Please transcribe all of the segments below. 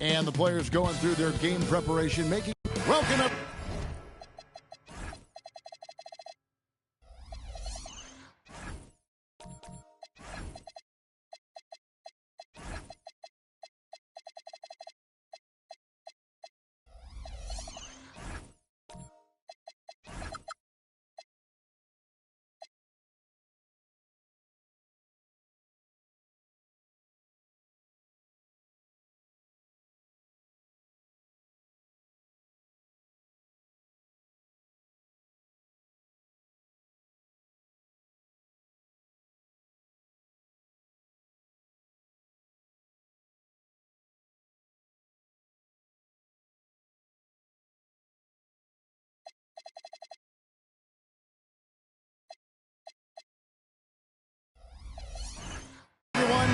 And the players going through their game preparation, making broken up.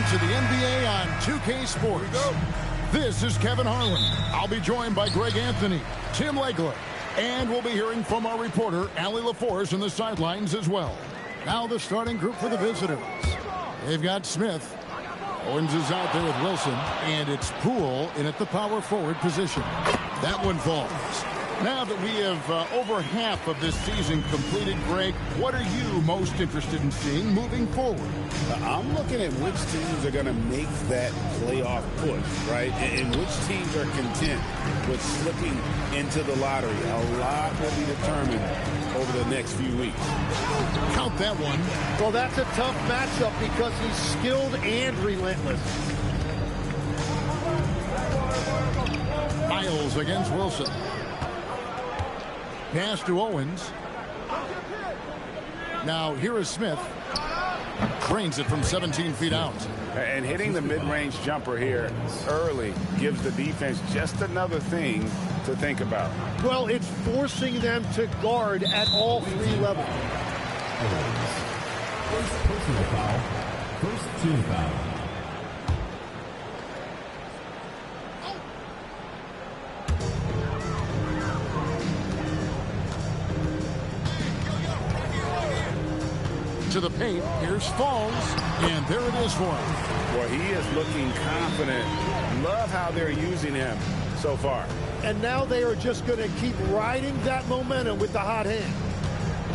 To the NBA on 2K Sports. This is Kevin Harlan. I'll be joined by Greg Anthony, Tim Legler, and we'll be hearing from our reporter, Allie LaForce, in the sidelines as well. Now the starting group for the visitors. They've got Smith. Owens is out there with Wilson, and it's Poole in at the power forward position. That one falls. Now that we have over half of this season completed, Greg, what are you most interested in seeing moving forward? I'm looking at which teams are going to make that playoff push, right? And which teams are content with slipping into the lottery. A lot will be determined over the next few weeks. Count that one. Well, that's a tough matchup because he's skilled and relentless. Miles against Wilson. Pass to Owens. Now here is Smith. Drains it from 17 feet out. And hitting the mid-range jumper here early gives the defense just another thing to think about. Well, it's forcing them to guard at all three levels. First personal foul. First team foul. To the paint, here's Falls, and there it is for him. Well, he is looking confident. Love how they're using him so far. And now they are just going to keep riding that momentum with the hot hand.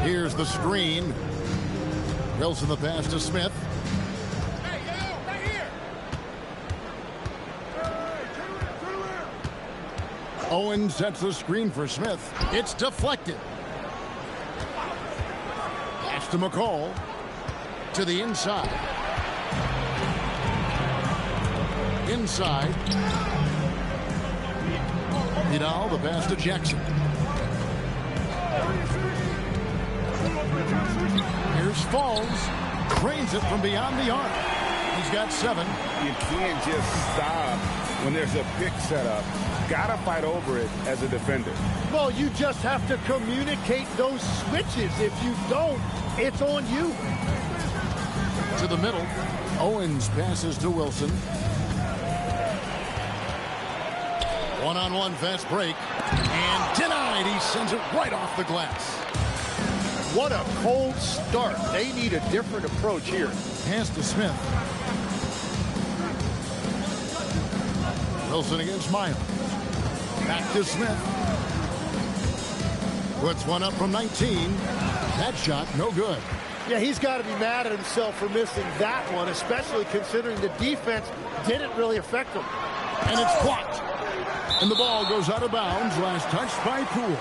Here's the screen. Wilson the pass to Smith. Right here. Owens sets the screen for Smith. It's deflected. Pass to McCall. To the inside. Inside. Vidal, the pass to Jackson. Here's Falls. Drains it from beyond the arc. He's got 7. You can't just stop when there's a pick set up. Gotta fight over it as a defender. Well, you just have to communicate those switches. If you don't, it's on you. To the middle. Owens passes to Wilson. One-on-one fast break. And denied. He sends it right off the glass. What a cold start. They need a different approach here. Pass to Smith. Wilson against Miles. Back to Smith. Puts one up from 19. That shot, no good. Yeah, he's got to be mad at himself for missing that one, especially considering the defense didn't really affect him. And it's blocked. And the ball goes out of bounds. Last touched by Poole.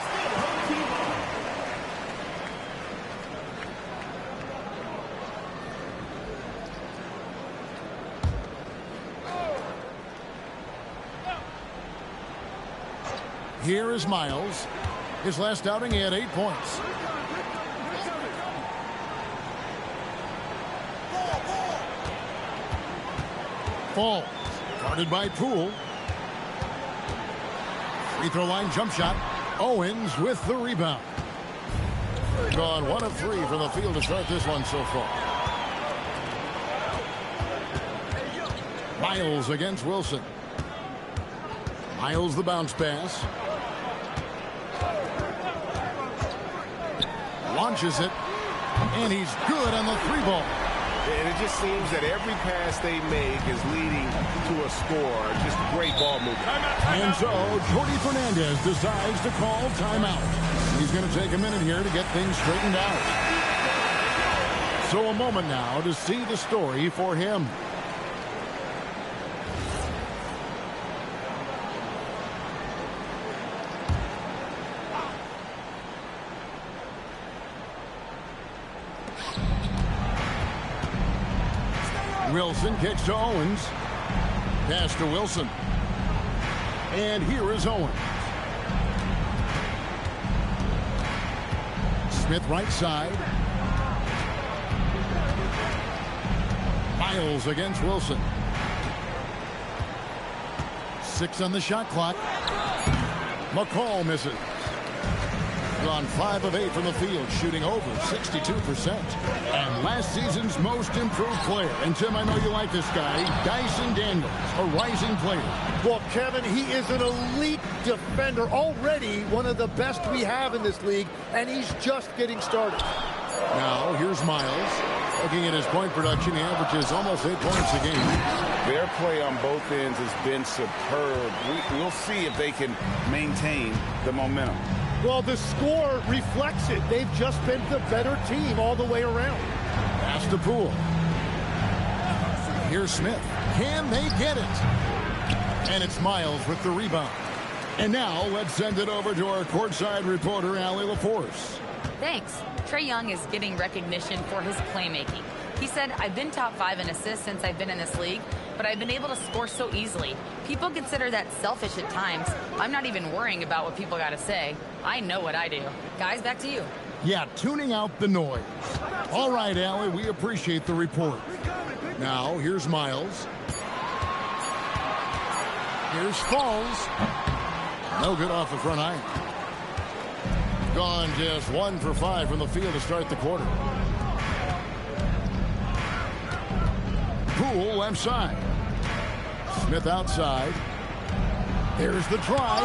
Here is Miles. His last outing, he had 8 points. Falls. Guarded by Poole. Free throw line jump shot. Owens with the rebound. Gone 1 of 3 from the field to start this one so far. Miles against Wilson. Miles the bounce pass. Launches it. And he's good on the 3 ball. And it just seems that every pass they make is leading to a score. Just great ball movement. And so, Jordy Fernandez decides to call timeout. He's going to take a minute here to get things straightened out. So a moment now to see the story for him. Wilson kicks to Owens. Pass to Wilson. And here is Owens. Smith right side. Miles against Wilson. 6 on the shot clock. McCall misses. On 5 of 8 from the field, shooting over 62%. And last season's most improved player. And Tim, I know you like this guy, Dyson Daniels, a rising player. Well, Kevin, he is an elite defender, already one of the best we have in this league, and he's just getting started. Now, here's Miles. Looking at his point production, he averages almost 8 points a game. Their play on both ends has been superb. We'll see if they can maintain the momentum. Well, the score reflects it. They've just been the better team all the way around. Pass to Poole. Here's Smith. Can they get it? And it's Miles with the rebound. And now let's send it over to our courtside reporter, Allie LaForce. Thanks. Trae Young is getting recognition for his playmaking. He said, I've been top 5 in assists since I've been in this league, but I've been able to score so easily. People consider that selfish at times. I'm not even worrying about what people got to say. I know what I do. Guys, back to you. Yeah, tuning out the noise. All right, Allie, we appreciate the report. Now, here's Miles. Here's Falls. No good off the front iron. Gone just 1 for 5 from the field to start the quarter. Poole left side. Smith outside. There's the drive.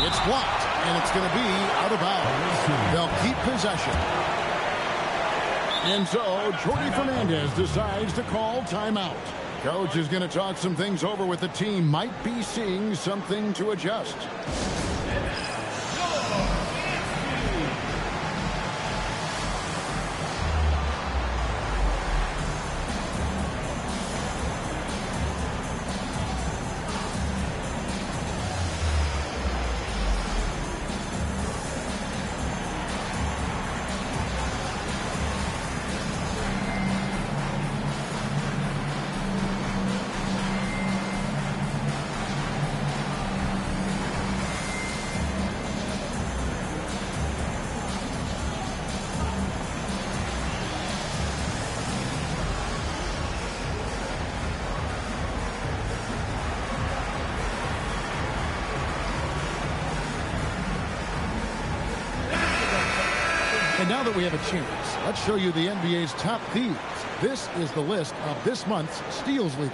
It's blocked, and it's going to be out of bounds. They'll keep possession. And so, Jordy Fernandez decides to call timeout. Coach is going to talk some things over with the team. Might be seeing something to adjust. And now that we have a chance, let's show you the NBA's top thieves. This is the list of this month's steals leaders.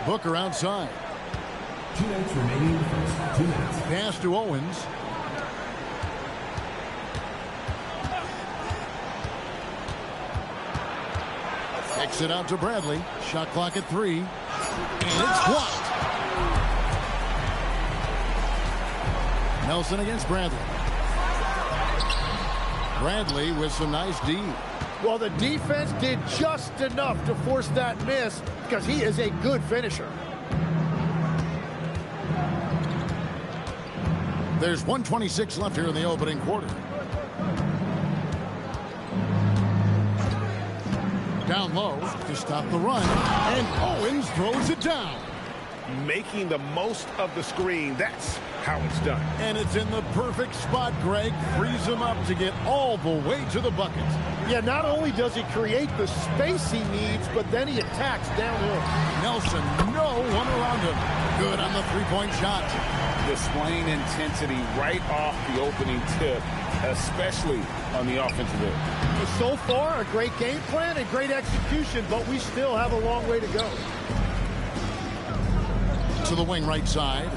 Booker outside. 2 minutes remaining. 2 minutes. Pass to Owens. Kicks it out to Bradley. Shot clock at 3. And it's blocked. Nelson against Bradley. Bradley with some nice D. Well, the defense did just enough to force that miss because he is a good finisher. There's 1:26 left here in the opening quarter. Down low to stop the run, and Owens throws it down. Making the most of the screen, that's how it's done. And it's in the perfect spot, Greg. Frees him up to get all the way to the bucket. Yeah, not only does he create the space he needs, but then he attacks downhill. Nelson, no one around him. Good on the three-point shot. Displaying intensity right off the opening tip, especially on the offensive end. So far, a great game plan and great execution, but we still have a long way to go. to the wing right side.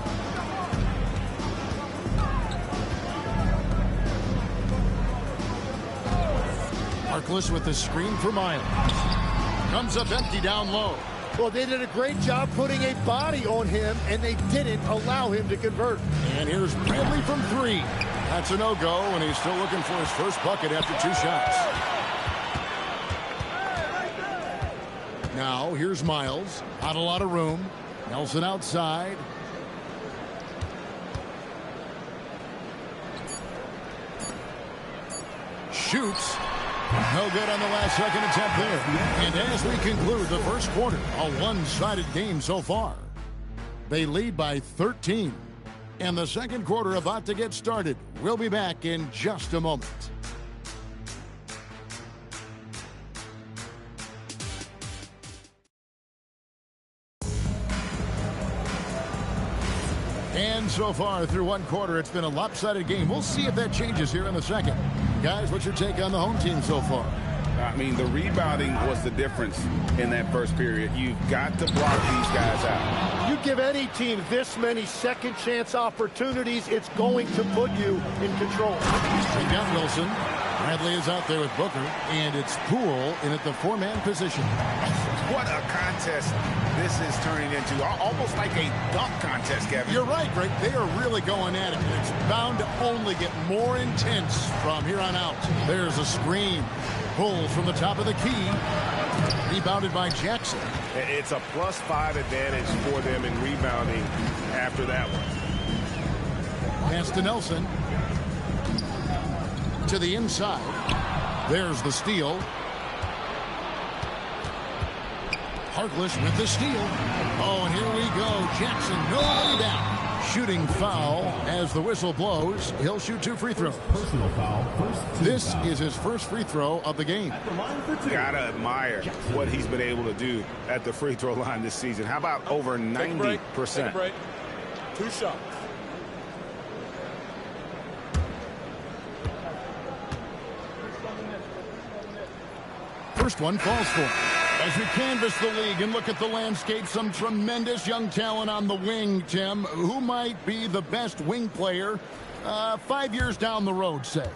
Harkless with the screen for Miles. Comes up empty down low. Well, they did a great job putting a body on him, and they didn't allow him to convert. And here's Bradley from 3. That's a no-go, and he's still looking for his first bucket after 2 shots. Now, here's Miles. Not a lot of room. Nelson outside. Shoots. No good on the last second attempt there. And as we conclude the first quarter, a one-sided game so far. They lead by 13. And the second quarter about to get started. We'll be back in just a moment. And so far through one quarter, it's been a lopsided game. We'll see if that changes here in the second. Guys, what's your take on the home team so far? I mean, the rebounding was the difference in that first period. You've got to block these guys out. You give any team this many second chance opportunities, it's going to put you in control. Bring down Wilson. Bradley is out there with Booker, and it's Poole in at the 4-man position. What a contest this is turning into. Almost like a dunk contest, Kevin. You're right, Greg. They are really going at it, and it's bound to only get more intense from here on out. There's a screen. Pull from the top of the key. Rebounded by Jackson. It's a +5 advantage for them in rebounding after that one. Pass to Nelson. To the inside. There's the steal. Harkless with the steal. Oh, and here we go. Jackson, no rebound. Shooting foul as the whistle blows. He'll shoot 2 free throws. Personal foul. This is his first free throw of the game. Gotta admire what he's been able to do at the free throw line this season. How about over 90%? Take a break. 2 shots. First one falls for him. As we canvass the league and look at the landscape, some tremendous young talent on the wing, Tim. Who might be the best wing player 5 years down the road, say?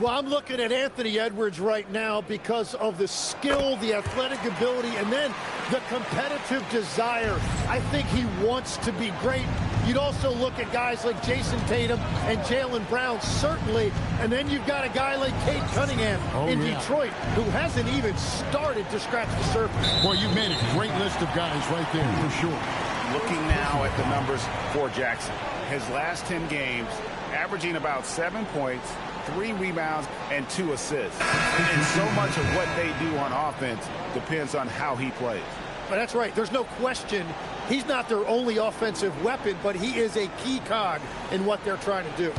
Well, I'm looking at Anthony Edwards right now because of the skill, the athletic ability, and then the competitive desire. I think he wants to be great. You'd also look at guys like Jason Tatum and Jaylen Brown, certainly. And then you've got a guy like Cade Cunningham in Detroit, who hasn't even started to scratch the surface. Boy, you've made a great list of guys right there, for sure. Looking now at the numbers for Jackson. His last 10 games, averaging about 7 points, 3 rebounds, and 2 assists. And so much of what they do on offense depends on how he plays. But that's right. There's no question he's not their only offensive weapon, but he is a key cog in what they're trying to do.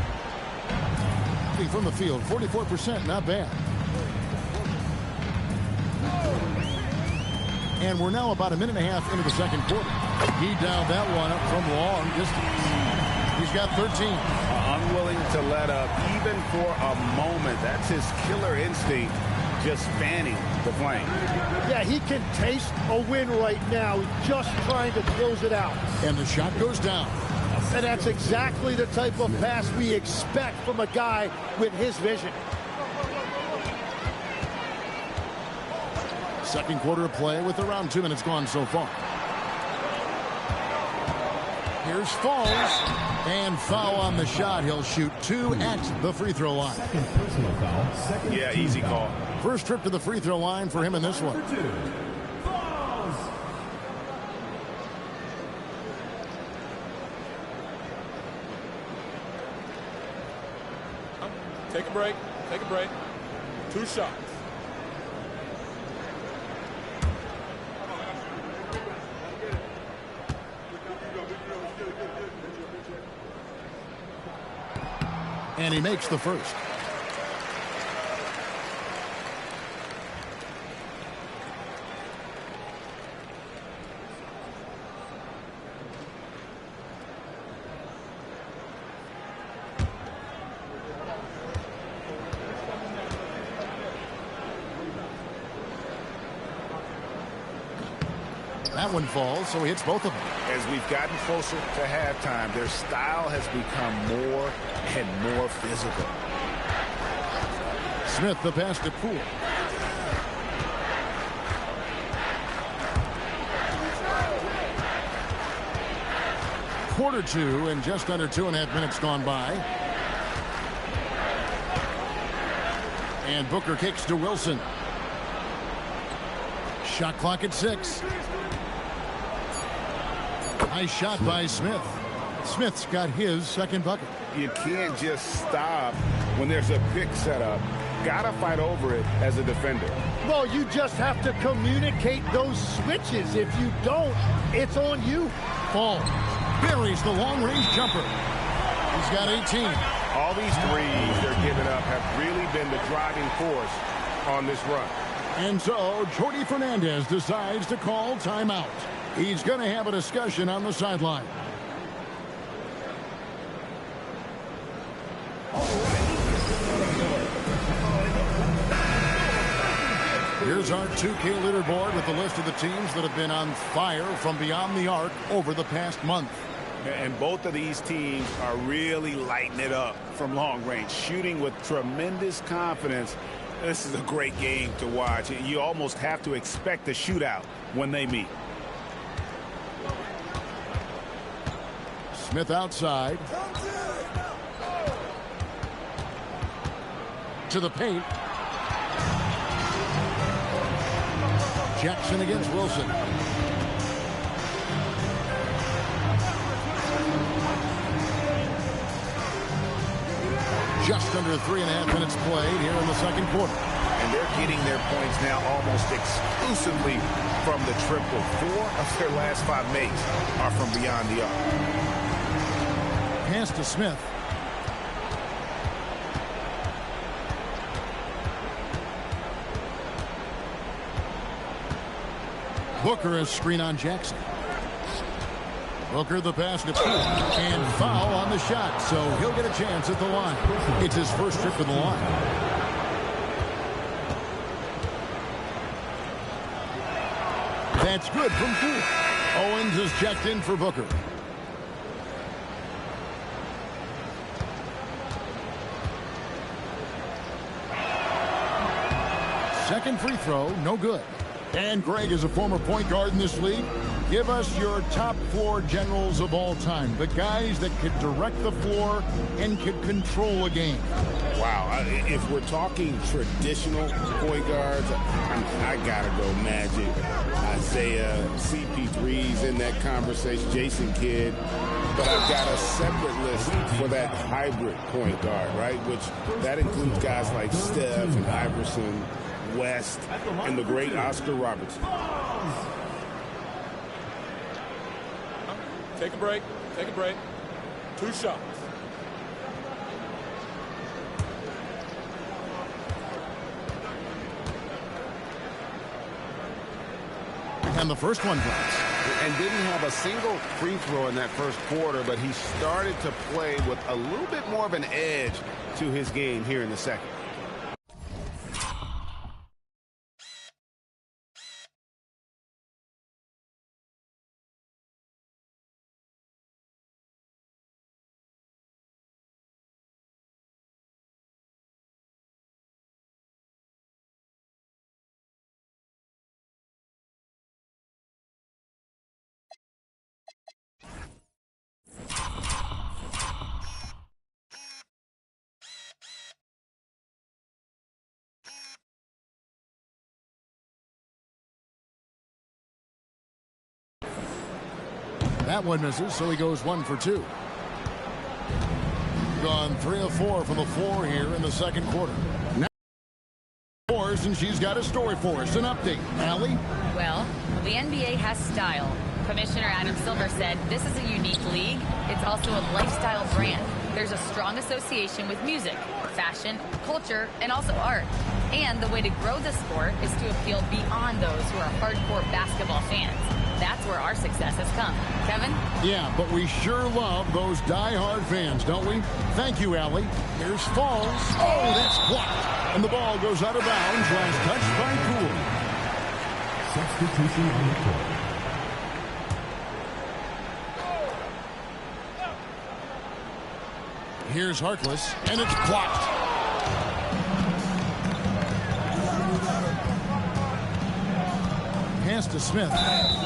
From the field, 44%, not bad. And we're now about a minute and a half into the second quarter. He dialed that one up from long distance. He's got 13. Unwilling to let up even for a moment. That's his killer instinct, just fanning the flame. Yeah, he can taste a win right now, just trying to close it out. And the shot goes down. And that's exactly the type of pass we expect from a guy with his vision. Second quarter of play with around 2 minutes gone so far. Here's Falls, and foul on the shot. He'll shoot 2 at the free throw line. Second personal foul. Second Yeah, easy call. First trip to the free throw line for him in this one. Take a break. Take a break. 2 shots. And he makes the first. That one falls, so he hits both of them. As we've gotten closer to halftime, their style has become more and more physical. Smith, the pass to Poole. Quarter two and just under 2.5 minutes gone by. And Booker kicks to Wilson. Shot clock at 6. Nice shot by Smith. Smith's got his second bucket. You can't just stop when there's a pick set up. Gotta fight over it as a defender. Well, you just have to communicate those switches. If you don't, it's on you. Ball buries the long-range jumper. He's got 18. All these threes they're giving up have really been the driving force on this run. And so Jordi Fernandez decides to call timeout. He's going to have a discussion on the sideline. Here's our 2K leaderboard with the list of the teams that have been on fire from beyond the arc over the past month. And both of these teams are really lighting it up from long range, shooting with tremendous confidence. This is a great game to watch. You almost have to expect a shootout when they meet. Smith outside. To the paint. Jackson against Wilson. Just under 3.5 minutes played here in the second quarter. And they're getting their points now almost exclusively from the triple. 4 of their last 5 makes are from beyond the arc. Pass to Smith. Booker is screen on Jackson. Booker the pass to Poole. And foul on the shot, so he'll get a chance at the line. It's his first trip to the line. That's good from Poole. Owens is checked in for Booker. Second free throw, no good. And Greg is a former point guard in this league. Give us your top 4 generals of all time. The guys that could direct the floor and could control a game. Wow, if we're talking traditional point guards, I gotta go Magic, Isaiah, CP3's in that conversation, Jason Kidd. But I've got a separate list for that hybrid point guard, right? Which that includes guys like Steph and Iverson, West, and the great Oscar Robertson. Take a break. Take a break. 2 shots. And the first one drops. And didn't have a single free throw in that first quarter, but he started to play with a little bit more of an edge to his game here in the second. That one misses, so he goes 1 for 2. Gone 3 of 4 from the floor here in the second quarter. Now, and she's got a story for us. An update. Allie? Well, the NBA has style. Commissioner Adam Silver said this is a unique league. It's also a lifestyle brand. There's a strong association with music, fashion, culture, and also art. And the way to grow the sport is to appeal beyond those who are hardcore basketball fans. That's where our success has come. Kevin? Yeah, but we sure love those die-hard fans, don't we? Thank you, Allie. Here's Falls. Oh, that's blocked. And the ball goes out of bounds. Last touch by Poole. Substitution on the court. Here's Harkless, and it's blocked. Pass to Smith.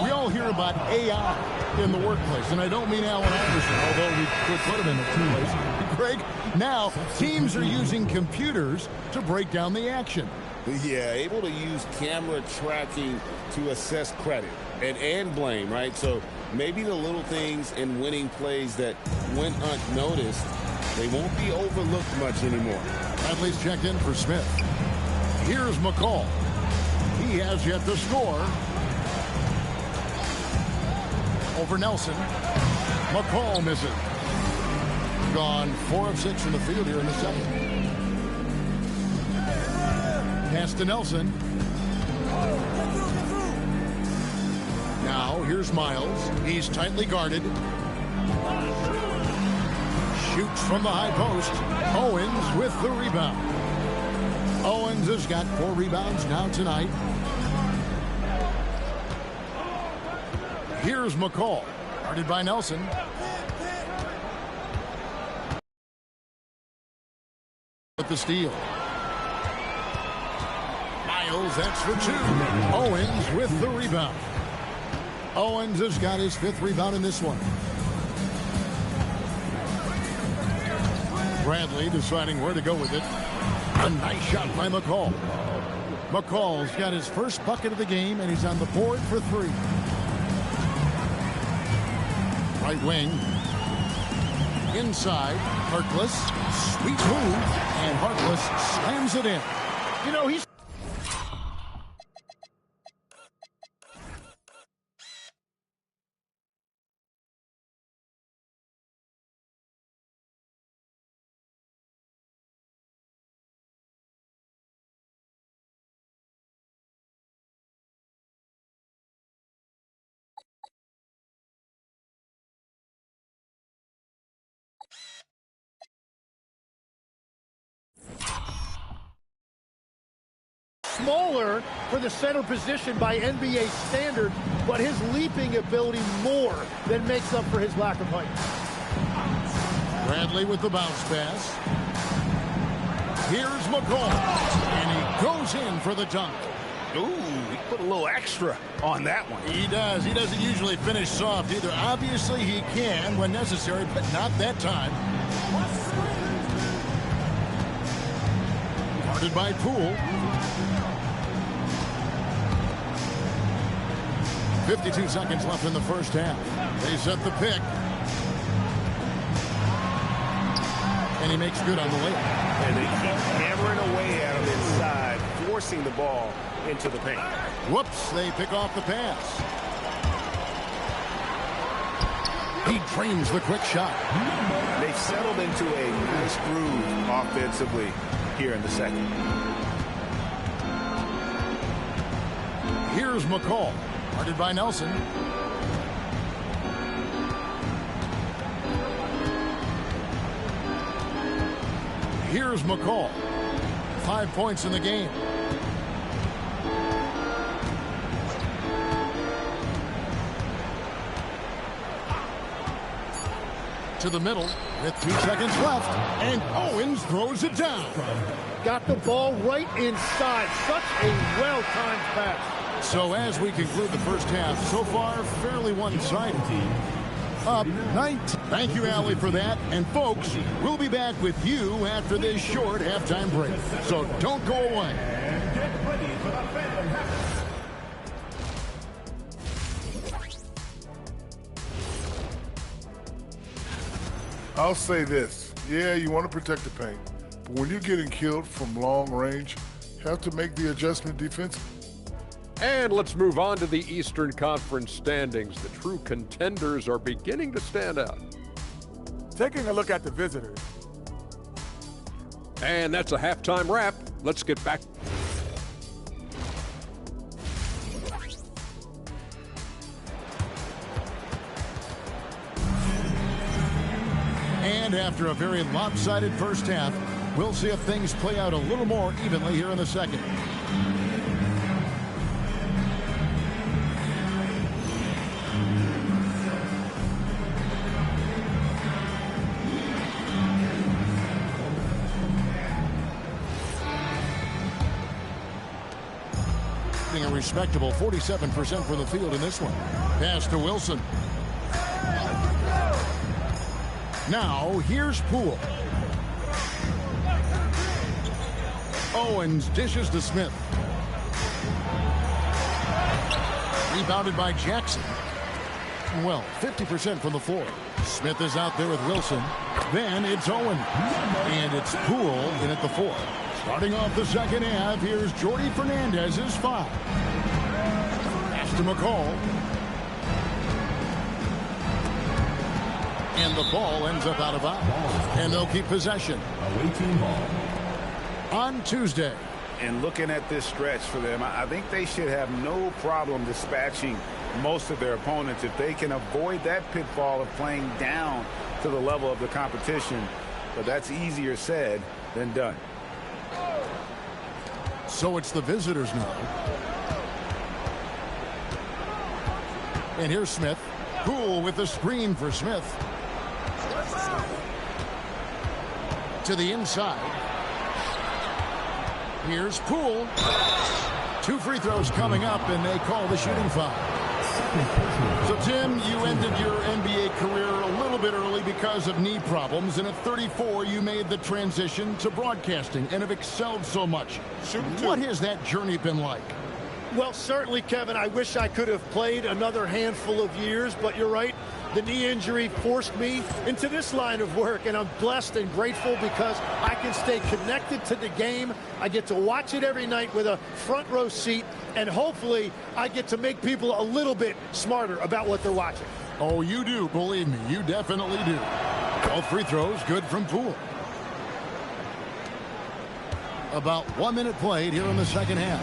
We all hear about AI in the workplace, and I don't mean Allen Iverson, although we could put him in the two ways. Greg, now teams are using computers to break down the action. Yeah, able to use camera tracking to assess credit and blame, right? So maybe the little things in winning plays that went unnoticed, they won't be overlooked much anymore. Bradley's checked in for Smith. Here's McCall. He has yet to score. Over Nelson. McCall misses. Gone 4 of 6 from the field here in the second. Pass to Nelson. Now here's Miles. He's tightly guarded. Shoots from the high post. Owens with the rebound. Owens has got 4 rebounds now tonight. Here's McCall. Guarded by Nelson. With the steal. Miles, that's for 2. Owens with the rebound. Owens has got his 5th rebound in this one. Bradley deciding where to go with it. A nice shot by McCall. McCall's got his first bucket of the game, and he's on the board for 3. Right wing. Inside. Harkless. Sweet move. And Harkless slams it in. You know, he's... Smaller for the center position by NBA standard, but his leaping ability more than makes up for his lack of height. Bradley with the bounce pass. Here's McCall, and he goes in for the dunk. Ooh, he put a little extra on that one. He does. He doesn't usually finish soft either. Obviously, he can when necessary, but not that time. Guarded by Poole. 52 seconds left in the first half. They set the pick. And he makes good on the layup. And they keep hammering away at him inside, forcing the ball into the paint. Whoops, they pick off the pass. He drains the quick shot. They've settled into a nice groove offensively here in the second. Here's McCall. Guarded by Nelson. Here's McCall. 5 points in the game. To the middle with 2 seconds left. And Owens throws it down. Got the ball right inside. Such a well-timed pass. So as we conclude the first half, so far fairly one-sided. Up 19. Thank you, Allie, for that. And folks, we'll be back with you after this short halftime break. So don't go away. Get ready for the Phantom Half. I'll say this. Yeah, you want to protect the paint. But when you're getting killed from long range, you have to make the adjustment defensively. And let's move on to the Eastern Conference standings. The true contenders are beginning to stand out. Taking a look at the visitors. And that's a halftime wrap. Let's get back. And after a very lopsided first half, we'll see if things play out a little more evenly here in the second. respectable 47% for the field in this one. Pass to Wilson. Now, here's Poole. Owens dishes to Smith. Rebounded by Jackson. Well, 50% from the floor. Smith is out there with Wilson. Then it's Owen. And it's Poole in at the 4. Starting off the second half, here's Jordy Fernandez's 5. Pass to McCall. And the ball ends up out of bounds. And they'll keep possession. Away team ball. On Tuesday. And looking at this stretch for them, I think they should have no problem dispatching most of their opponents if they can avoid that pitfall of playing down to the level of the competition. But that's easier said than done. So it's the visitors now. And here's Smith. Poole with the screen for Smith. To the inside. Here's Poole. 2 free throws coming up, and they call the shooting foul. So, Tim, you ended your NBA career a little bit early because of knee problems, and at 34, you made the transition to broadcasting and have excelled so much. What has that journey been like? Well, certainly, Kevin, I wish I could have played another handful of years, but you're right. The knee injury forced me into this line of work, and I'm blessed and grateful because I can stay connected to the game. I get to watch it every night with a front row seat, and hopefully I get to make people a little bit smarter about what they're watching. Oh, you do, believe me, you definitely do. All free throws good from Poole. About 1 minute played here in the second half.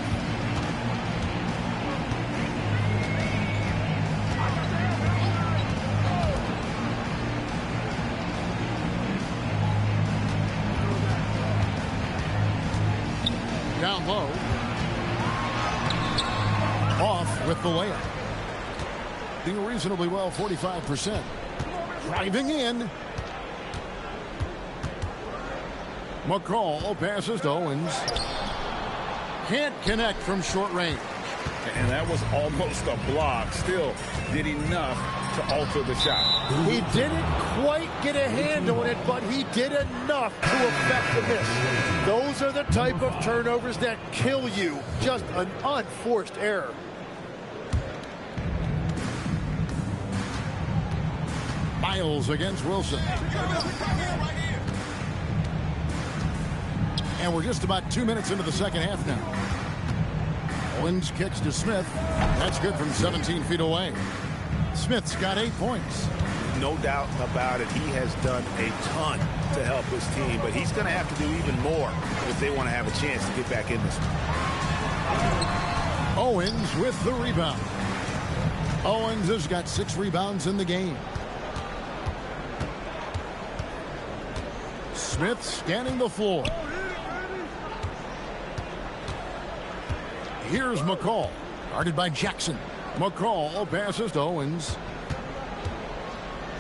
Down low. Off with the layup. Doing reasonably well, 45%. Driving in. McCall passes to Owens. Can't connect from short range. And that was almost a block. Still did enough to alter the shot. He didn't quite get a hand on it, but he did enough to affect the miss. Those are the type of turnovers that kill you. Just an unforced error. Miles against Wilson. And we're just about 2 minutes into the second half now. Owens kicks to Smith. That's good from 17 feet away. Smith's got 8 points. No doubt about it. He has done a ton to help his team, but he's going to have to do even more if they want to have a chance to get back in this one. Owens with the rebound. Owens has got 6 rebounds in the game. Smith scanning the floor. Here's McCall, guarded by Jackson. McCall passes to Owens.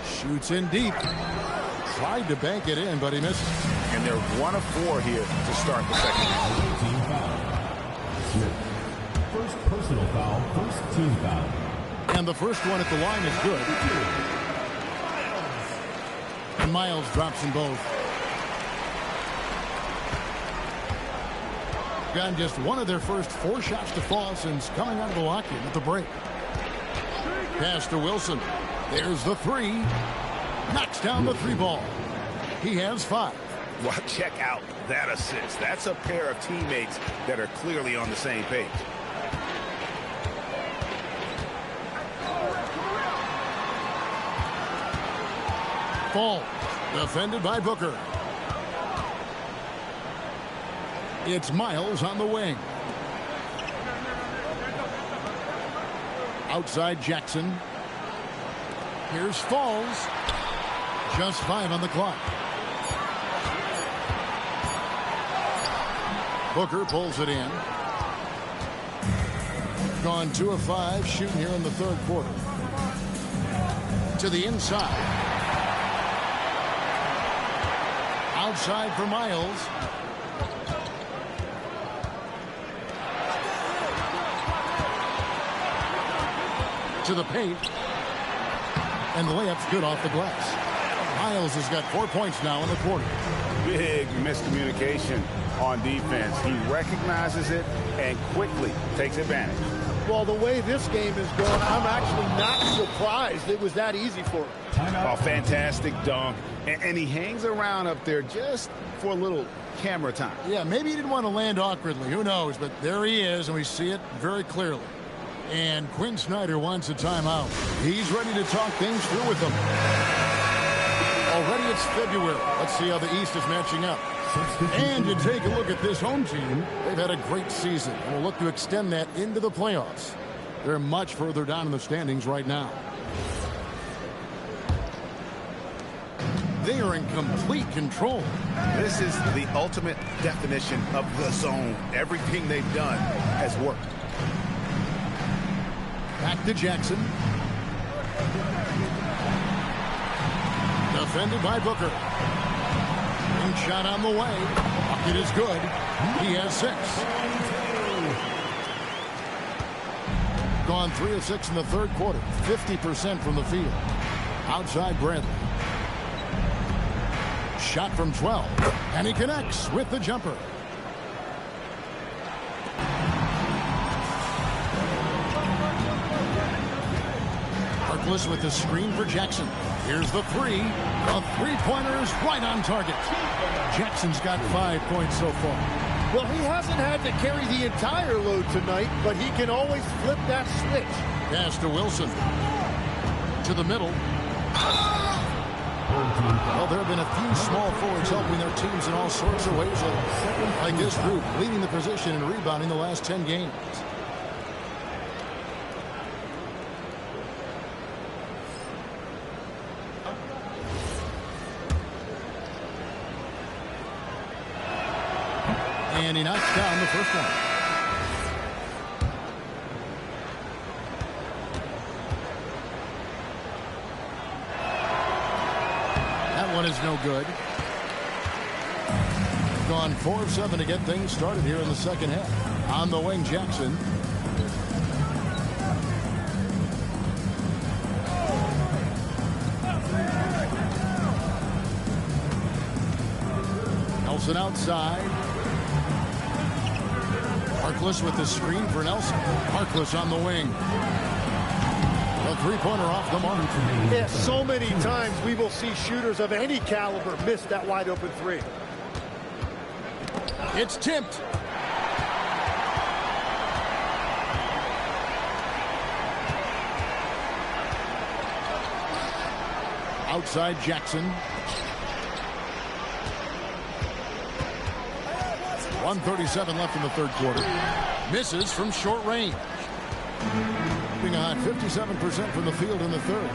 Shoots in deep. Tried to bank it in, but he misses. And they're 1 of 4 here to start the second half. Team foul. Smith. First personal foul, first team foul. And the first one at the line is good. And Miles drops them both. Gotten just one of their first 4 shots to fall since coming out of the lock-in at the break. Pass to Wilson. There's the 3. Knocks down the 3 ball. He has 5. Well, check out that assist. That's a pair of teammates that are clearly on the same page. Falls. Defended by Booker. It's Miles on the wing. Outside Jackson. Here's Falls. Just 5 on the clock. Booker pulls it in. Gone 2 of 5 shooting here in the 3rd quarter. To the inside. Outside for Miles. To the paint. And the layup's good off the glass. Miles has got 4 points now in the quarter. Big miscommunication on defense. He recognizes it and quickly takes advantage. Well, the way this game is going, I'm actually not surprised it was that easy for him. Oh, fantastic dunk. And he hangs around up there just for a little camera time. Yeah, maybe he didn't want to land awkwardly. Who knows? But there he is, and we see it very clearly. And Quinn Snyder wants a timeout. He's ready to talk things through with them. Already it's February. Let's see how the East is matching up. And you take a look at this home team. They've had a great season, and will look to extend that into the playoffs. They're much further down in the standings right now. They are in complete control. This is the ultimate definition of the zone. Everything they've done has worked. Back to Jackson. Defended by Booker. And shot on the way. Bucket is good. He has 6. Gone 3 of 6 in the third quarter. 50% from the field. Outside Bartlett. Shot from 12. And he connects with the jumper. Harkless with the screen for Jackson. Here's the 3. The three-pointer is right on target. Jackson's got 5 points so far. Well, he hasn't had to carry the entire load tonight, but he can always flip that switch. Pass to Wilson. To the middle. Well, there have been a few small forwards helping their teams in all sorts of ways. Like this group, leading the position and rebounding the last 10 games. And he knocks down the first one. That one is no good. Gone 4 of 7 to get things started here in the second half. On the wing, Jackson. Nelson outside. Harkless with the screen for Nelson. Harkless on the wing. A three-pointer off the mark. Yeah, so many times we will see shooters of any caliber miss that wide-open 3. It's tipped. Outside Jackson. 1:37 left in the third quarter. Misses from short range. Being on 57% from the field in the third.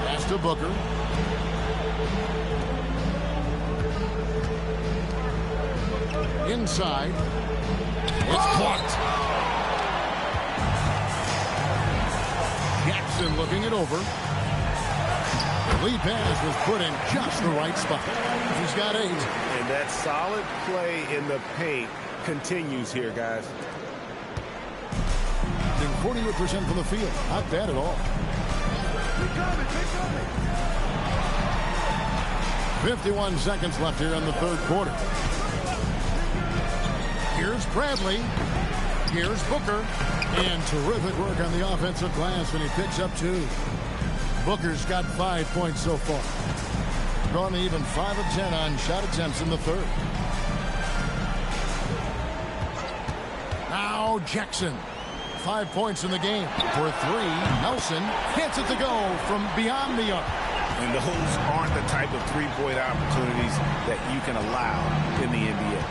Pass to Booker. Inside. It's blocked. Jackson looking it over. Lead pass was put in just the right spot. He's got 8. And that solid play in the paint continues here, guys. 48% from the field. Not bad at all. 51 seconds left here in the third quarter. Here's Bradley. Here's Booker. And terrific work on the offensive glass when he picks up 2. Booker's got 5 points so far. Gone even 5 of 10 on shot attempts in the third. Now Jackson. 5 points in the game. For 3, Nelson hits it to go from beyond the arc. And those aren't the type of three-point opportunities that you can allow in the NBA.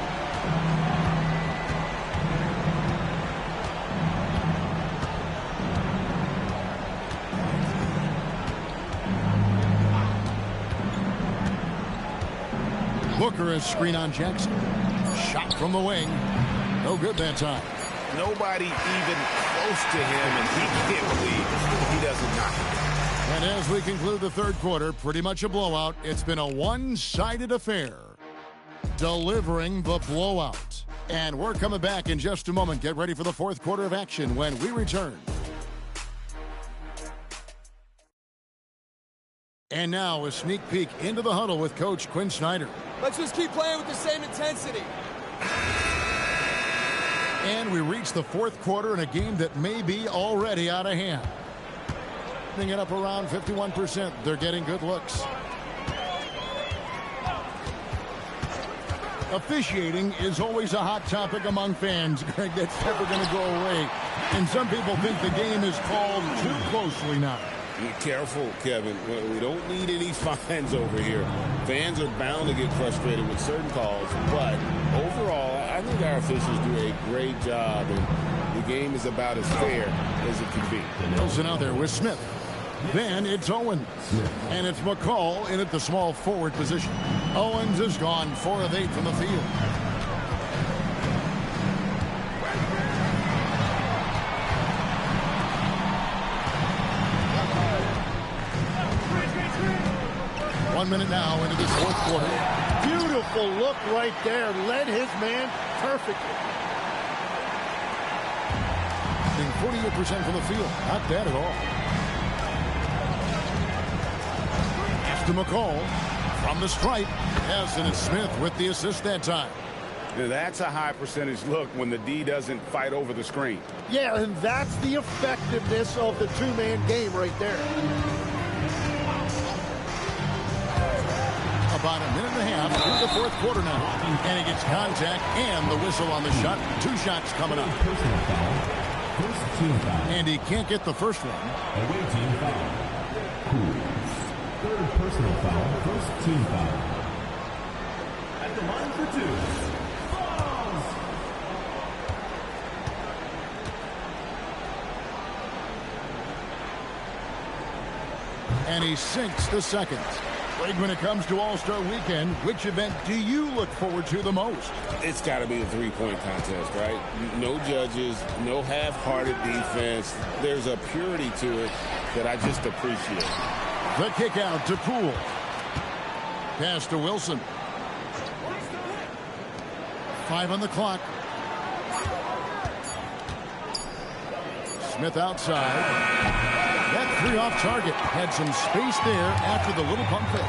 Booker is screen on Jackson. Shot from the wing. No good that time. Nobody even close to him, and he can't believe he doesn't knock it. And as we conclude the third quarter, pretty much a blowout. It's been a one-sided affair. Delivering the blowout. And we're coming back in just a moment. Get ready for the fourth quarter of action when we return. And now a sneak peek into the huddle with Coach Quinn Snyder. Let's just keep playing with the same intensity. And we reach the fourth quarter in a game that may be already out of hand. Bring it up around 51%. They're getting good looks. Officiating is always a hot topic among fans, Greg. That's never going to go away. And some people think the game is called too closely now. Be careful, Kevin. We don't need any fines over here. Fans are bound to get frustrated with certain calls, but overall, I think our officials do a great job, and the game is about as fair as it can be. Wilson out there with Smith. Then it's Owens. And it's McCall in at the small forward position. Owens is gone 4 of 8 from the field. One minute now into this fourth quarter. Beautiful look right there. Led his man perfectly. Shooting 48% from the field. Not bad at all. To McCall from the stripe. Yes, and it's Smith with the assist that time. Now that's a high percentage look when the D doesn't fight over the screen. Yeah, and that's the effectiveness of the two-man game right there. About a minute and a half through the fourth quarter now. And he gets contact and the whistle on the shot. 2 shots coming up. And he can't get the first one. Away team foul. Third personal foul, first team foul. At the line for 2. Fouls! And he sinks the second. Greg, when it comes to All-Star Weekend, which event do you look forward to the most? It's got to be a three-point contest, right? No judges, no half-hearted defense. There's a purity to it that I just appreciate. The kick out to Poole. Pass to Wilson. 5 on the clock. Smith outside. That 3 off target. Had some space there after the little pump fake.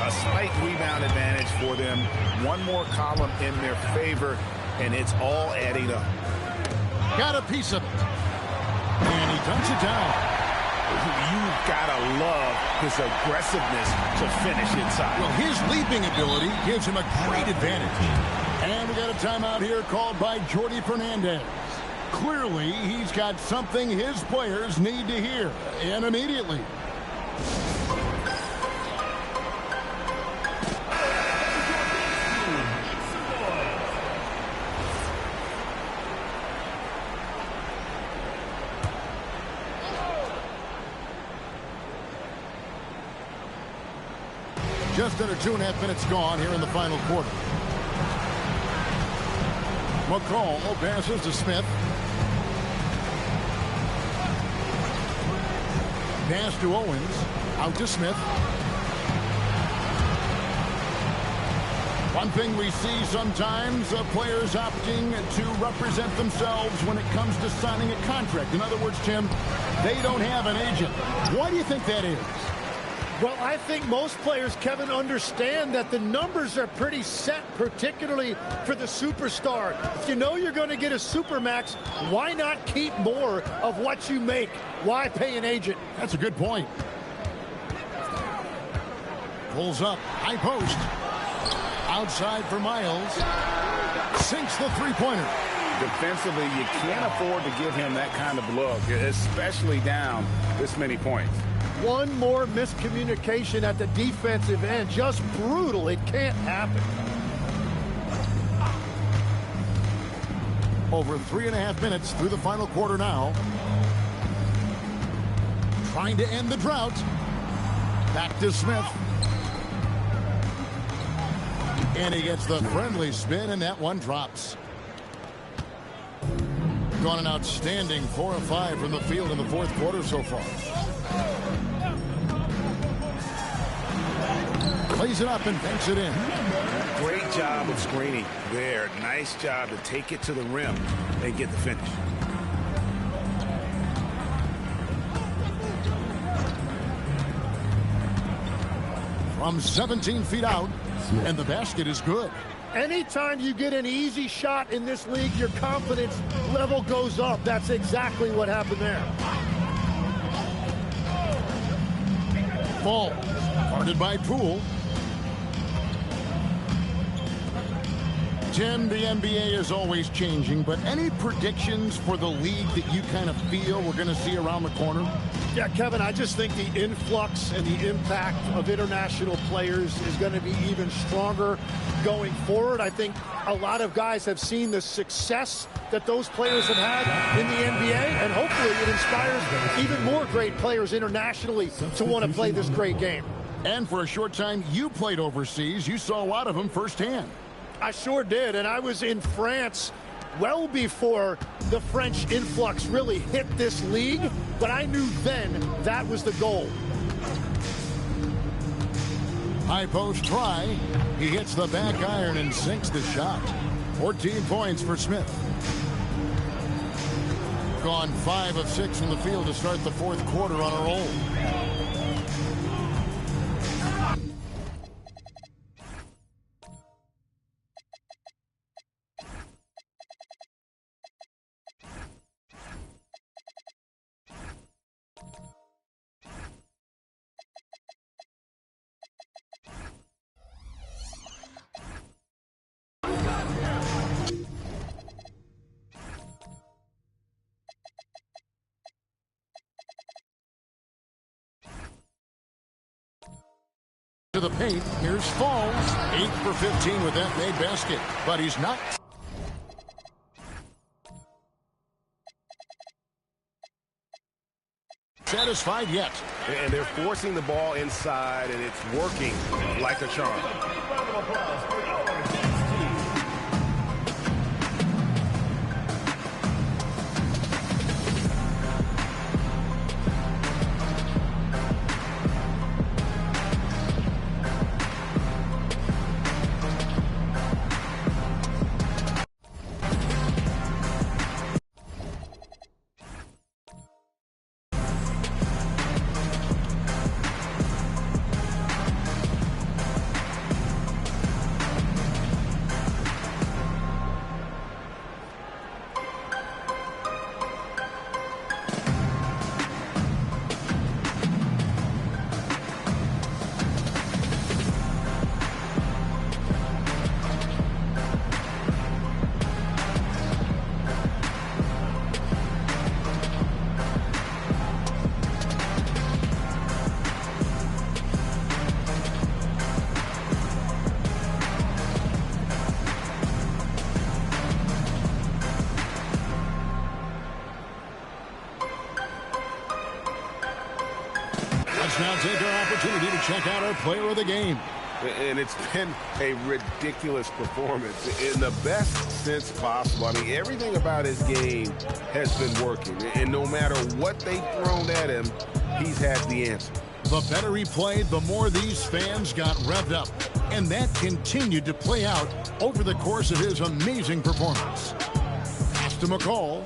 A slight rebound advantage for them. One more column in their favor, and it's all adding up. Got a piece of it. And he dunks it down. You've got to love his aggressiveness to finish inside. Well, his leaping ability gives him a great advantage. And we got a timeout here called by Jordi Fernandez. Clearly, he's got something his players need to hear, and immediately. Just under 2.5 minutes gone here in the final quarter. McCall passes to Smith. Pass to Owens. Out to Smith. One thing we see sometimes, players opting to represent themselves when it comes to signing a contract. In other words, Tim, they don't have an agent. Why do you think that is? Well, I think most players, Kevin, understand that the numbers are pretty set, particularly for the superstar. If you know you're going to get a supermax, why not keep more of what you make? Why pay an agent? That's a good point. Pulls up, high post. Outside for Miles. Sinks the three-pointer. Defensively, you can't afford to give him that kind of look, especially down this many points. One more miscommunication at the defensive end. Just brutal. It can't happen. Over 3.5 minutes through the final quarter now. Trying to end the drought. Back to Smith. And he gets the friendly spin, and that one drops. Gone an outstanding 4 of 5 from the field in the fourth quarter so far. Plays it up and banks it in. Great job of screening there. Nice job to take it to the rim and get the finish. From 17 feet out, and the basket is good. Anytime you get an easy shot in this league, your confidence level goes up. That's exactly what happened there. Ball guarded by Poole. Tim, the NBA is always changing, but any predictions for the league that you kind of feel we're going to see around the corner? Yeah, Kevin, I just think the influx and the impact of international players is going to be even stronger going forward. I think a lot of guys have seen the success that those players have had in the NBA, and hopefully it inspires even more great players internationally to want to play this great game. And for a short time, you played overseas. You saw a lot of them firsthand. I sure did, and I was in France well before the French influx really hit this league, but I knew then that was the goal. High post try. He hits the back iron and sinks the shot. 14 points for Smith. Gone 5 of 6 from the field to start the fourth quarter on a roll. To the paint, here's Falls. 8 for 15 with that made basket, but he's not satisfied yet. And they're forcing the ball inside, and it's working like a charm. Let's now take our opportunity to check out our player of the game. And it's been a ridiculous performance in the best sense possible. I mean, everything about his game has been working. And no matter what they've thrown at him, he's had the answer. The better he played, the more these fans got revved up. And that continued to play out over the course of his amazing performance. Pass to McCall.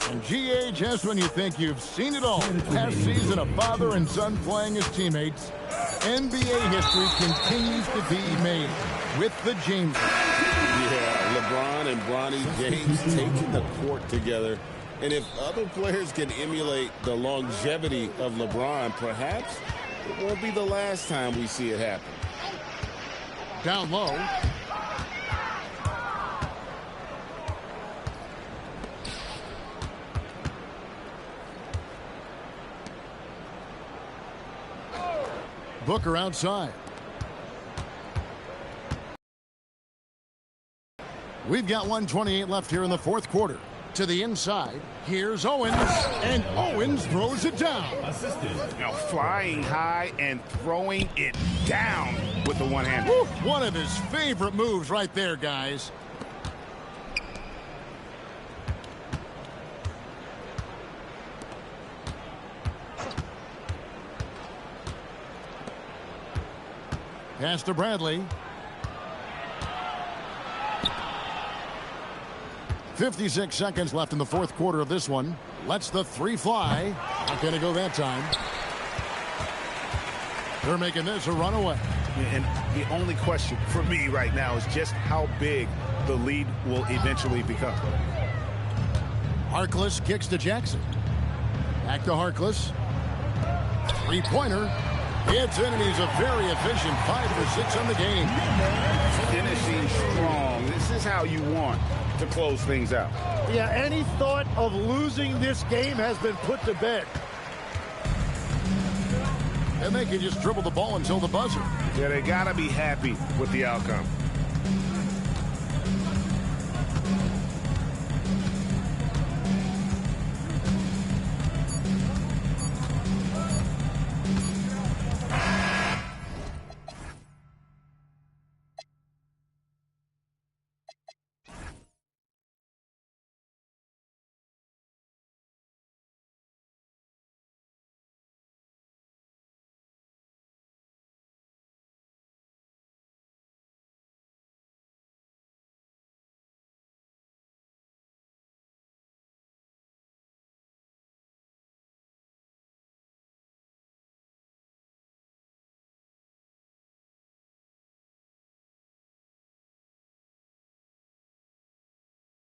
And G.A., just when you think you've seen it all, last season a father and son playing as teammates, NBA history continues to be made with the James. Yeah, LeBron and Bronny James taking the court together. And if other players can emulate the longevity of LeBron, perhaps it won't be the last time we see it happen. Down low. Booker outside. We've got 1:28 left here in the fourth quarter. To the inside, here's Owens, and Owens throws it down. Now flying high and throwing it down with the one hand. One of his favorite moves right there, guys. Pass to Bradley. 56 seconds left in the fourth quarter of this one. Lets the three fly. Not going to go that time. They're making this a runaway. And the only question for me right now is just how big the lead will eventually become. Harkless kicks to Jackson. Back to Harkless. Three-pointer. It's in, and he's a very efficient 5 for 6 on the game. Finishing strong. This is how you want to close things out. Yeah, any thought of losing this game has been put to bed. And they can just dribble the ball until the buzzer. Yeah, they got to be happy with the outcome.